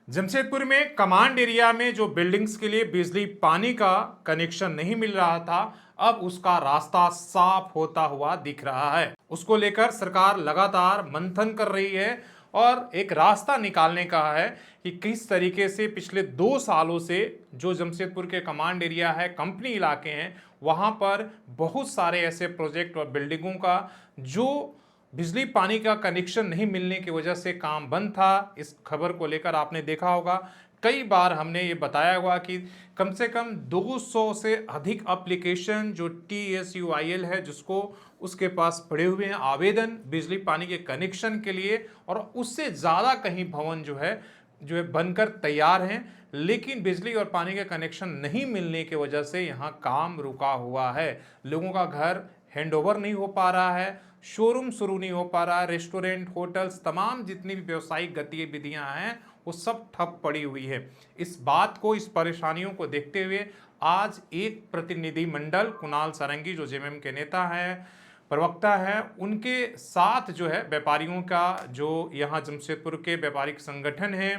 जमशेदपुर में command area में जो बिल्डिंग्स के लिए बिजली पानी का कनेक्शन नहीं मिल रहा था, अब उसका रास्ता साफ होता हुआ दिख रहा है। उसको लेकर सरकार लगातार मंथन कर रही है और एक रास्ता निकालने का है कि किस तरीके से पिछले 2 सालों से जो जमशेदपुर के कमांड एरिया है, कंपनी इलाके हैं, वहां पर बहुत सारे ऐसे प्रोजेक्ट और बिल्डिंगों का जो बिजली पानी का कनेक्शन नहीं मिलने की वजह से काम बंद था। इस खबर को लेकर आपने देखा होगा, कई बार हमने ये बताया हुआ कि कम से कम 200 से अधिक एप्लीकेशन जो TSUIL है, जिसको उसके पास पड़े हुए हैं आवेदन बिजली पानी के कनेक्शन के लिए, और उससे ज़्यादा कहीं भवन जो है बनकर तैयार हैं, लेकिन बिजली और पानी के कनेक्शन नहीं मिलने की वजह से यहाँ काम रुका हुआ है। लोगों का घर हैंडओवर नहीं हो पा रहा है, शोरूम शुरू नहीं हो पा रहा है, रेस्टोरेंट, होटल्स, तमाम जितनी भी व्यावसायिक गतिविधियां हैं वो सब ठप पड़ी हुई है। इस बात को, इस परेशानियों को देखते हुए आज एक प्रतिनिधि मंडल, कुणाल सारंगी जो जेएमएम के नेता हैं, प्रवक्ता है, उनके साथ जो है व्यापारियों का, जो यहाँ जमशेदपुर के व्यापारिक संगठन है,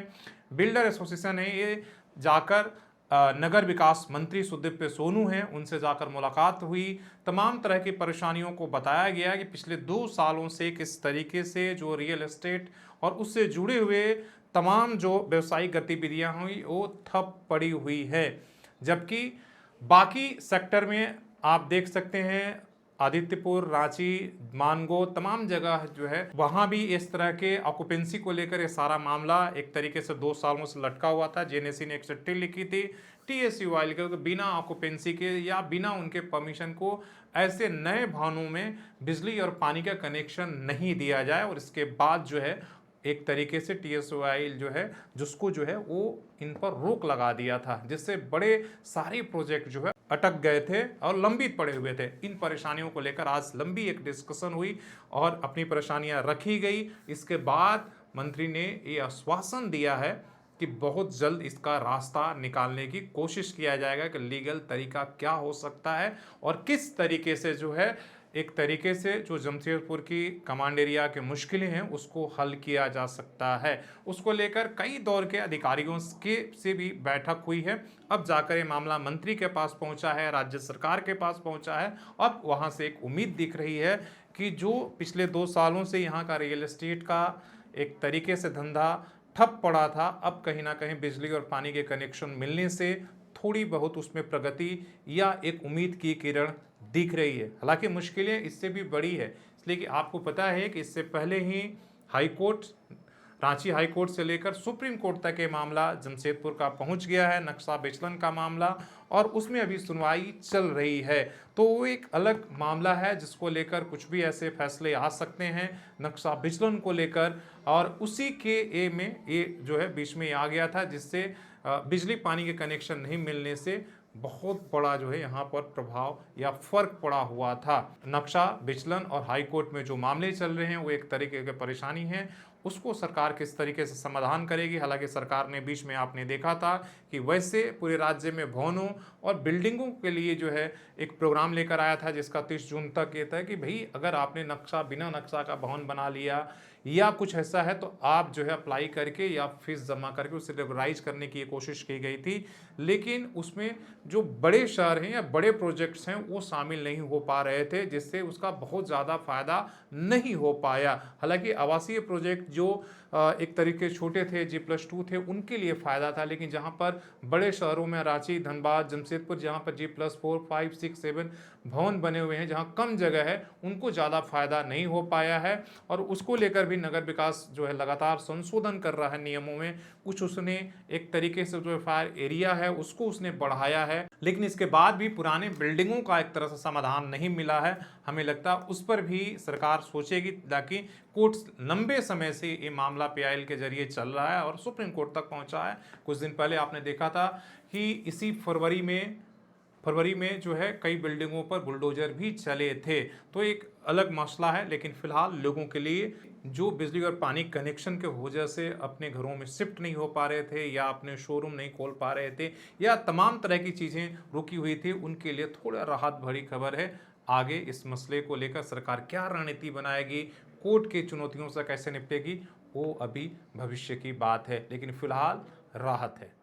बिल्डर एसोसिएशन है, ये जाकर नगर विकास मंत्री सुदीप्त सोनू हैं, उनसे जाकर मुलाकात हुई। तमाम तरह की परेशानियों को बताया गया कि पिछले 2 सालों से किस तरीके से जो रियल एस्टेट और उससे जुड़े हुए तमाम जो व्यवसायिक गतिविधियां हुई वो ठप पड़ी हुई है। जबकि बाकी सेक्टर में आप देख सकते हैं, आदित्यपुर, रांची, मानगो, तमाम जगह जो है वहां भी इस तरह के ऑक्यूपेंसी को लेकर ये सारा मामला एक तरीके से 2 सालों से लटका हुआ था। जेएनएससी ने एक चिट्ठी लिखी थी TSUIL के, बिना ऑक्यूपेंसी के या बिना उनके परमिशन को ऐसे नए भवनों में बिजली और पानी का कनेक्शन नहीं दिया जाए, और इसके बाद जो है एक तरीके से TSUIL जो है जिसको जो है वो इन पर रोक लगा दिया था, जिससे बड़े सारे प्रोजेक्ट जो है अटक गए थे और लंबित पड़े हुए थे। इन परेशानियों को लेकर आज लंबी एक डिस्कशन हुई और अपनी परेशानियां रखी गई। इसके बाद मंत्री ने ये आश्वासन दिया है कि बहुत जल्द इसका रास्ता निकालने की कोशिश किया जाएगा कि लीगल तरीका क्या हो सकता है और किस तरीके से जो है एक तरीके से जो जमशेदपुर की कमांड एरिया के मुश्किलें हैं उसको हल किया जा सकता है। उसको लेकर कई दौर के अधिकारियों के से भी बैठक हुई है। अब जाकर ये मामला मंत्री के पास पहुंचा है, राज्य सरकार के पास पहुंचा है। अब वहां से एक उम्मीद दिख रही है कि जो पिछले 2 सालों से यहाँ का रियल एस्टेट का एक तरीके से धंधा ठप पड़ा था, अब कहीं ना कहीं बिजली और पानी के कनेक्शन मिलने से थोड़ी बहुत उसमें प्रगति या एक उम्मीद की किरण दिख रही है। हालांकि मुश्किलें इससे भी बड़ी है, इसलिए कि आपको पता है कि इससे पहले ही high court, Ranchi high court से लेकर सुप्रीम कोर्ट तक ये मामला जमशेदपुर का पहुंच गया है, नक्शा विचलन का मामला, और उसमें अभी सुनवाई चल रही है। तो वो एक अलग मामला है जिसको लेकर कुछ भी ऐसे फैसले आ सकते हैं नक्शा विचलन को लेकर, और उसी के में ये जो है बीच में आ गया था, जिससे बिजली पानी के कनेक्शन नहीं मिलने से बहुत बड़ा जो है यहाँ पर प्रभाव या फर्क पड़ा हुआ था। नक्शा विचलन और हाई कोर्ट में जो मामले चल रहे हैं वो एक तरीके की परेशानी है, उसको सरकार किस तरीके से समाधान करेगी। हालांकि सरकार ने बीच में आपने देखा था कि वैसे पूरे राज्य में भवनों और बिल्डिंगों के लिए जो है एक प्रोग्राम लेकर आया था, जिसका 30 जून तक ये था कि भाई अगर आपने नक्शा, बिना नक्शा का भवन बना लिया या कुछ ऐसा है तो आप जो है अप्लाई करके या फीस जमा करके उसे रेगुलराइज करने की कोशिश की गई थी। लेकिन उसमें जो बड़े शहर हैं या बड़े प्रोजेक्ट्स हैं वो शामिल नहीं हो पा रहे थे, जिससे उसका बहुत ज़्यादा फायदा नहीं हो पाया। हालांकि आवासीय प्रोजेक्ट जो एक तरीके छोटे थे, G+2 थे, उनके लिए फ़ायदा था, लेकिन जहाँ पर बड़े शहरों में रांची, धनबाद, जमशेदपुर, जहाँ पर G+4, 5, 6, 7 भवन बने हुए हैं, जहाँ कम जगह है, उनको ज़्यादा फायदा नहीं हो पाया है। और उसको लेकर भी नगर विकास जो है लगातार संशोधन कर रहा है नियमों में। कुछ उसने एक तरीके से जो फायर एरिया है उसको उसने बढ़ाया है, लेकिन इसके बाद भी पुराने बिल्डिंगों का एक तरह से समाधान नहीं मिला है। हमें लगता है उस पर भी सरकार सोचेगी, ताकि कोर्ट लंबे समय से ये मामला PIL के जरिए चल रहा है और सुप्रीम कोर्ट तक पहुंचा है। कुछ दिन पहले आपने देखा था कि इसी फरवरी में जो है कई बिल्डिंगों पर बुलडोजर भी चले थे। तो एक अलग मसला है, लेकिन फिलहाल लोगों के लिए जो बिजली और पानी कनेक्शन के वजह से अपने घरों में शिफ्ट नहीं हो पा रहे थे या अपने शोरूम नहीं खोल पा रहे थे या तमाम तरह की चीज़ें रुकी हुई थी, उनके लिए थोड़ा राहत भरी खबर है। आगे इस मसले को लेकर सरकार क्या रणनीति बनाएगी, कोर्ट की चुनौतियों से कैसे निपटेगी, वो अभी भविष्य की बात है, लेकिन फिलहाल राहत है।